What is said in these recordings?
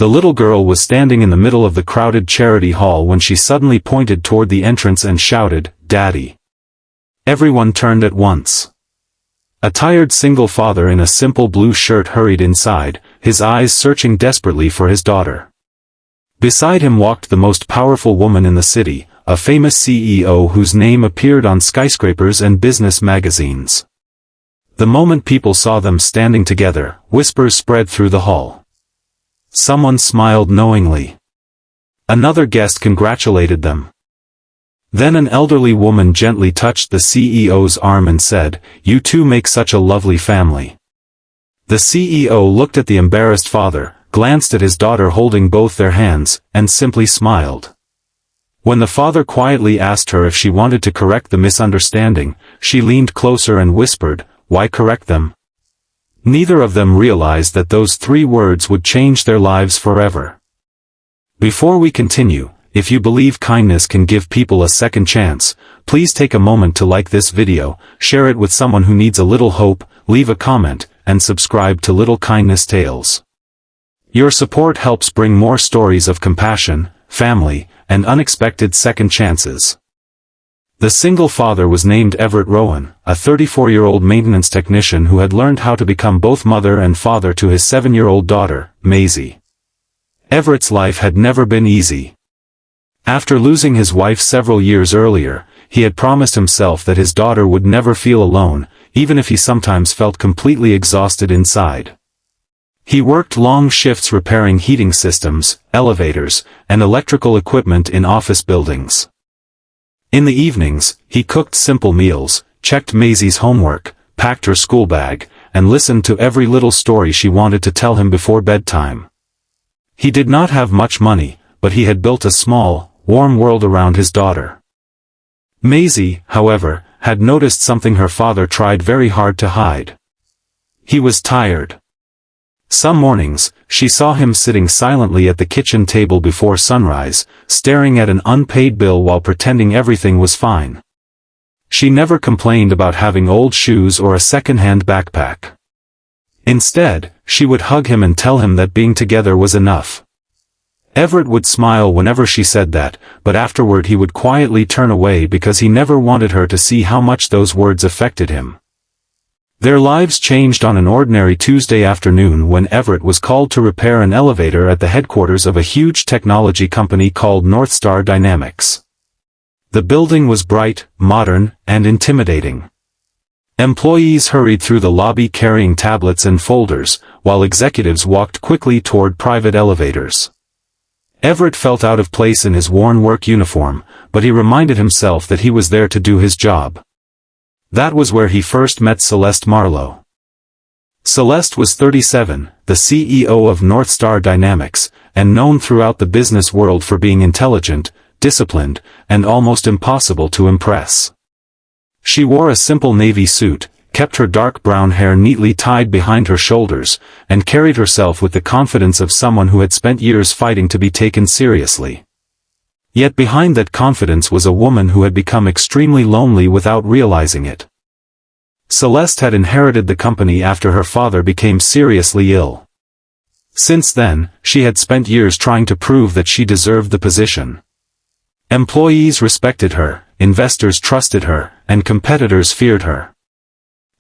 The little girl was standing in the middle of the crowded charity hall when she suddenly pointed toward the entrance and shouted, "Daddy!" Everyone turned at once. A tired single father in a simple blue shirt hurried inside, his eyes searching desperately for his daughter. Beside him walked the most powerful woman in the city, a famous CEO whose name appeared on skyscrapers and business magazines. The moment people saw them standing together, whispers spread through the hall. Someone smiled knowingly. Another guest congratulated them. Then an elderly woman gently touched the CEO's arm and said, "You two make such a lovely family." The CEO looked at the embarrassed father, glanced at his daughter holding both their hands, and simply smiled. When the father quietly asked her if she wanted to correct the misunderstanding, she leaned closer and whispered, "Why correct them?" Neither of them realized that those 3 words would change their lives forever. Before we continue, if you believe kindness can give people a second chance, please take a moment to like this video, share it with someone who needs a little hope, leave a comment, and subscribe to Little Kindness Tales. Your support helps bring more stories of compassion, family, and unexpected second chances. The single father was named Everett Rowan, a 34-year-old maintenance technician who had learned how to become both mother and father to his 7-year-old daughter, Maisie. Everett's life had never been easy. After losing his wife several years earlier, he had promised himself that his daughter would never feel alone, even if he sometimes felt completely exhausted inside. He worked long shifts repairing heating systems, elevators, and electrical equipment in office buildings. In the evenings, he cooked simple meals, checked Maisie's homework, packed her school bag, and listened to every little story she wanted to tell him before bedtime. He did not have much money, but he had built a small, warm world around his daughter. Maisie, however, had noticed something her father tried very hard to hide. He was tired. Some mornings, she saw him sitting silently at the kitchen table before sunrise, staring at an unpaid bill while pretending everything was fine. She never complained about having old shoes or a second-hand backpack. Instead, she would hug him and tell him that being together was enough. Everett would smile whenever she said that, but afterward he would quietly turn away because he never wanted her to see how much those words affected him. Their lives changed on an ordinary Tuesday afternoon when Everett was called to repair an elevator at the headquarters of a huge technology company called Northstar Dynamics. The building was bright, modern, and intimidating. Employees hurried through the lobby carrying tablets and folders, while executives walked quickly toward private elevators. Everett felt out of place in his worn work uniform, but he reminded himself that he was there to do his job. That was where he first met Celeste Marlowe. Celeste was 37, the CEO of Northstar Dynamics, and known throughout the business world for being intelligent, disciplined, and almost impossible to impress. She wore a simple navy suit, kept her dark brown hair neatly tied behind her shoulders, and carried herself with the confidence of someone who had spent years fighting to be taken seriously. Yet behind that confidence was a woman who had become extremely lonely without realizing it. Celeste had inherited the company after her father became seriously ill. Since then, she had spent years trying to prove that she deserved the position. Employees respected her, investors trusted her, and competitors feared her.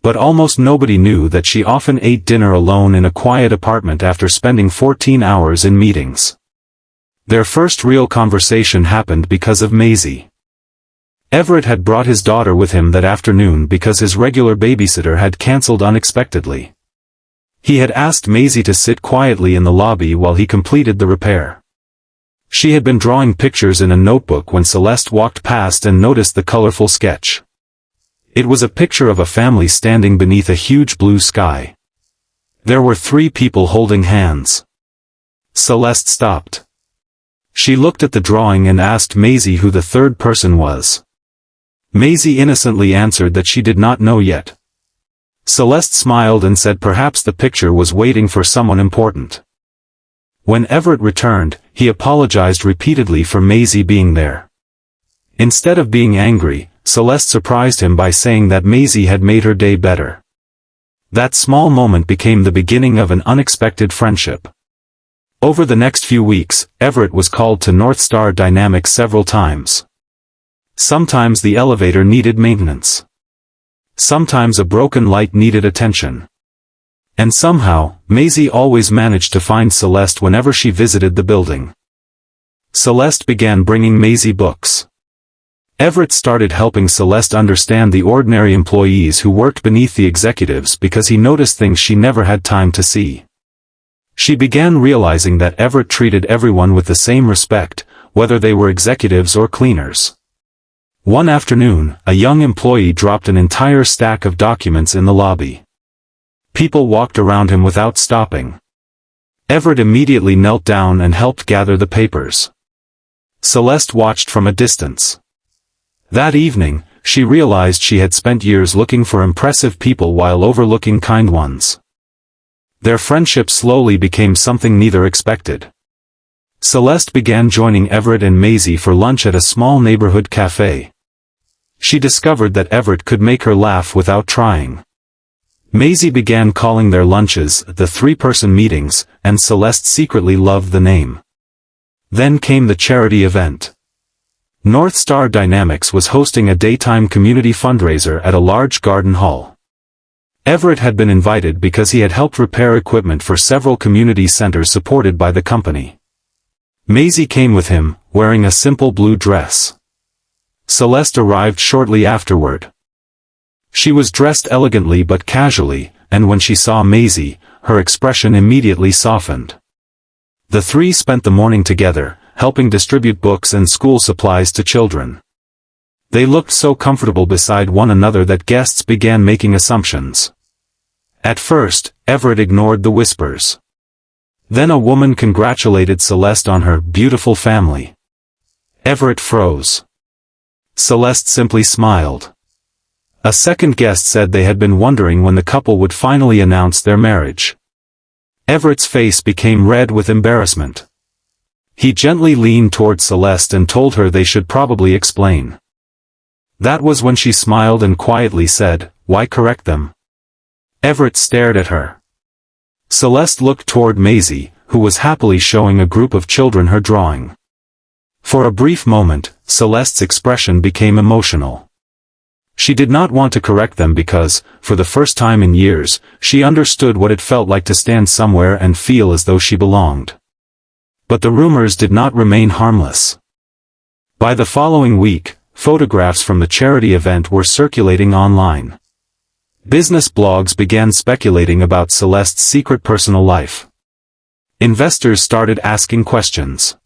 But almost nobody knew that she often ate dinner alone in a quiet apartment after spending 14 hours in meetings. Their first real conversation happened because of Maisie. Everett had brought his daughter with him that afternoon because his regular babysitter had canceled unexpectedly. He had asked Maisie to sit quietly in the lobby while he completed the repair. She had been drawing pictures in a notebook when Celeste walked past and noticed the colorful sketch. It was a picture of a family standing beneath a huge blue sky. There were 3 people holding hands. Celeste stopped. She looked at the drawing and asked Maisie who the third person was. Maisie innocently answered that she did not know yet. Celeste smiled and said perhaps the picture was waiting for someone important. When Everett returned, he apologized repeatedly for Maisie being there. Instead of being angry, Celeste surprised him by saying that Maisie had made her day better. That small moment became the beginning of an unexpected friendship. Over the next few weeks, Everett was called to North Star Dynamics several times. Sometimes the elevator needed maintenance. Sometimes a broken light needed attention. And somehow, Maisie always managed to find Celeste whenever she visited the building. Celeste began bringing Maisie books. Everett started helping Celeste understand the ordinary employees who worked beneath the executives because he noticed things she never had time to see. She began realizing that Everett treated everyone with the same respect, whether they were executives or cleaners. One afternoon, a young employee dropped an entire stack of documents in the lobby. People walked around him without stopping. Everett immediately knelt down and helped gather the papers. Celeste watched from a distance. That evening, she realized she had spent years looking for impressive people while overlooking kind ones. Their friendship slowly became something neither expected. Celeste began joining Everett and Maisie for lunch at a small neighborhood cafe. She discovered that Everett could make her laugh without trying. Maisie began calling their lunches the three-person meetings, and Celeste secretly loved the name. Then came the charity event. North Star Dynamics was hosting a daytime community fundraiser at a large garden hall. Everett had been invited because he had helped repair equipment for several community centers supported by the company. Maisie came with him, wearing a simple blue dress. Celeste arrived shortly afterward. She was dressed elegantly but casually, and when she saw Maisie, her expression immediately softened. The three spent the morning together, helping distribute books and school supplies to children. They looked so comfortable beside one another that guests began making assumptions. At first, Everett ignored the whispers. Then a woman congratulated Celeste on her beautiful family. Everett froze. Celeste simply smiled. A second guest said they had been wondering when the couple would finally announce their marriage. Everett's face became red with embarrassment. He gently leaned toward Celeste and told her they should probably explain. That was when she smiled and quietly said, "Why correct them?" Everett stared at her. Celeste looked toward Maisie, who was happily showing a group of children her drawing. For a brief moment, Celeste's expression became emotional. She did not want to correct them because, for the first time in years, she understood what it felt like to stand somewhere and feel as though she belonged. But the rumors did not remain harmless. By the following week, photographs from the charity event were circulating online. Business blogs began speculating about Celeste's secret personal life. Investors started asking questions.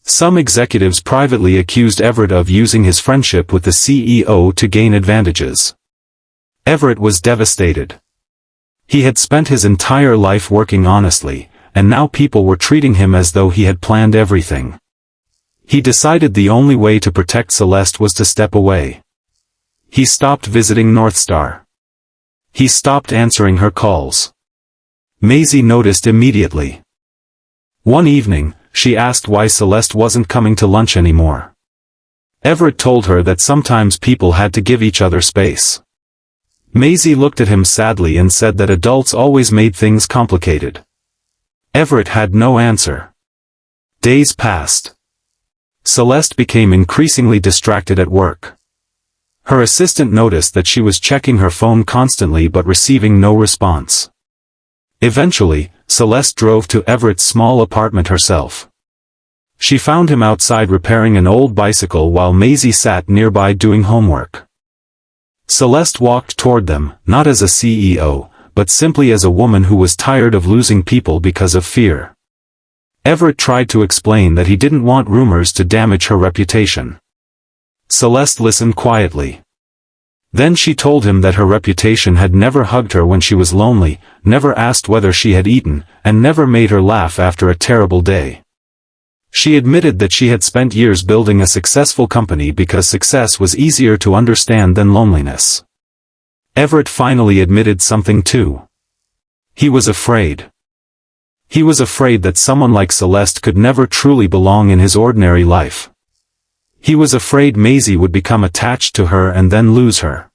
Some executives privately accused Everett of using his friendship with the CEO to gain advantages. Everett was devastated. He had spent his entire life working honestly, and now people were treating him as though he had planned everything. He decided the only way to protect Celeste was to step away. He stopped visiting North Star. He stopped answering her calls. Maisie noticed immediately. One evening, she asked why Celeste wasn't coming to lunch anymore. Everett told her that sometimes people had to give each other space. Maisie looked at him sadly and said that adults always made things complicated. Everett had no answer. Days passed. Celeste became increasingly distracted at work. Her assistant noticed that she was checking her phone constantly but receiving no response. Eventually, Celeste drove to Everett's small apartment herself. She found him outside repairing an old bicycle while Maisie sat nearby doing homework. Celeste walked toward them, not as a CEO, but simply as a woman who was tired of losing people because of fear. Everett tried to explain that he didn't want rumors to damage her reputation. Celeste listened quietly. Then she told him that her reputation had never hugged her when she was lonely, never asked whether she had eaten, and never made her laugh after a terrible day. She admitted that she had spent years building a successful company because success was easier to understand than loneliness. Everett finally admitted something too. He was afraid. He was afraid that someone like Celeste could never truly belong in his ordinary life. He was afraid Maisie would become attached to her and then lose her.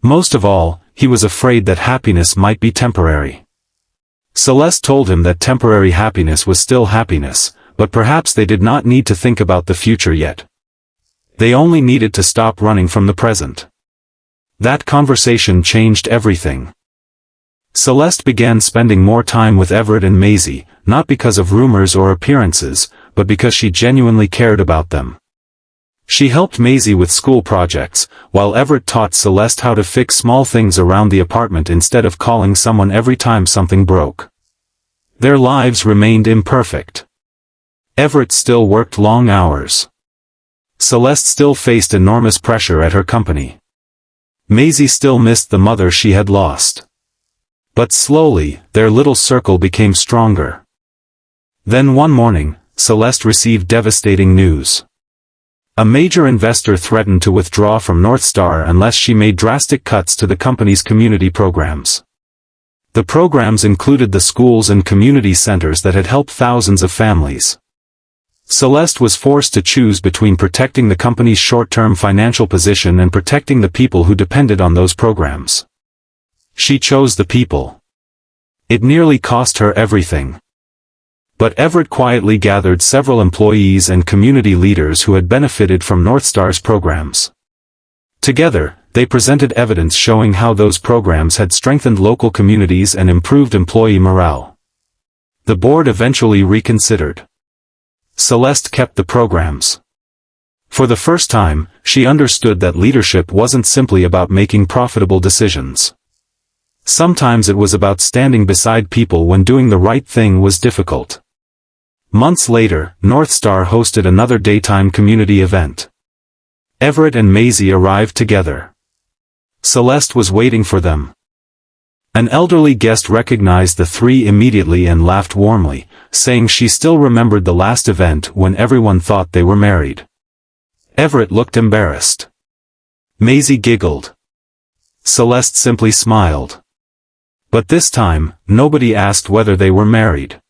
Most of all, he was afraid that happiness might be temporary. Celeste told him that temporary happiness was still happiness, but perhaps they did not need to think about the future yet. They only needed to stop running from the present. That conversation changed everything. Celeste began spending more time with Everett and Maisie, not because of rumors or appearances, but because she genuinely cared about them. She helped Maisie with school projects, while Everett taught Celeste how to fix small things around the apartment instead of calling someone every time something broke. Their lives remained imperfect. Everett still worked long hours. Celeste still faced enormous pressure at her company. Maisie still missed the mother she had lost. But slowly, their little circle became stronger. Then one morning, Celeste received devastating news. A major investor threatened to withdraw from North Star unless she made drastic cuts to the company's community programs. The programs included the schools and community centers that had helped thousands of families. Celeste was forced to choose between protecting the company's short-term financial position and protecting the people who depended on those programs. She chose the people. It nearly cost her everything. But Everett quietly gathered several employees and community leaders who had benefited from North Star's programs. Together, they presented evidence showing how those programs had strengthened local communities and improved employee morale. The board eventually reconsidered. Celeste kept the programs. For the first time, she understood that leadership wasn't simply about making profitable decisions. Sometimes it was about standing beside people when doing the right thing was difficult. Months later, North Star hosted another daytime community event. Everett and Maisie arrived together. Celeste was waiting for them. An elderly guest recognized the three immediately and laughed warmly, saying she still remembered the last event when everyone thought they were married. Everett looked embarrassed. Maisie giggled. Celeste simply smiled. But this time, nobody asked whether they were married.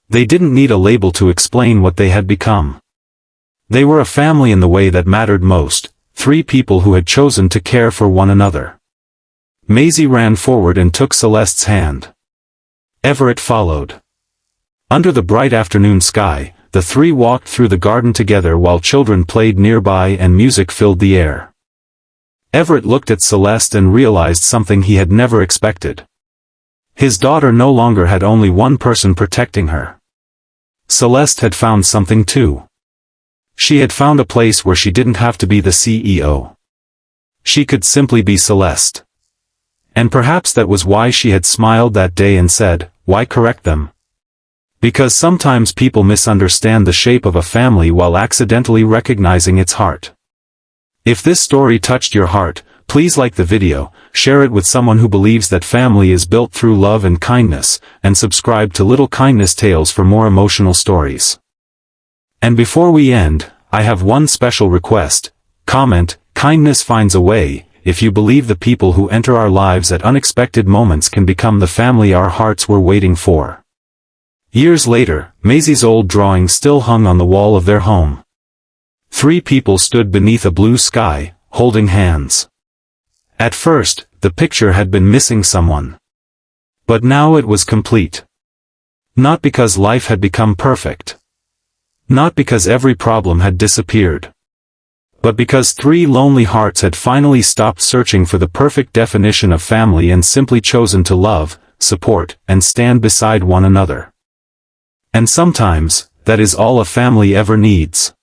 They didn't need a label to explain what they had become. They were a family in the way that mattered most, three people who had chosen to care for one another. Maisie ran forward and took Celeste's hand. Everett followed. Under the bright afternoon sky, the three walked through the garden together while children played nearby and music filled the air. Everett looked at Celeste and realized something he had never expected. His daughter no longer had only one person protecting her. Celeste had found something too. She had found a place where she didn't have to be the CEO. She could simply be Celeste. And perhaps that was why she had smiled that day and said, "Why correct them?" Because sometimes people misunderstand the shape of a family while accidentally recognizing its heart. If this story touched your heart, please like the video, share it with someone who believes that family is built through love and kindness, and subscribe to Little Kindness Tales for more emotional stories. And before we end, I have one special request. Comment, "Kindness finds a way," if you believe the people who enter our lives at unexpected moments can become the family our hearts were waiting for. Years later, Maisie's old drawing still hung on the wall of their home. Three people stood beneath a blue sky, holding hands. At first, the picture had been missing someone. But now it was complete. Not because life had become perfect. Not because every problem had disappeared. But because three lonely hearts had finally stopped searching for the perfect definition of family and simply chosen to love, support, and stand beside one another. And sometimes, that is all a family ever needs.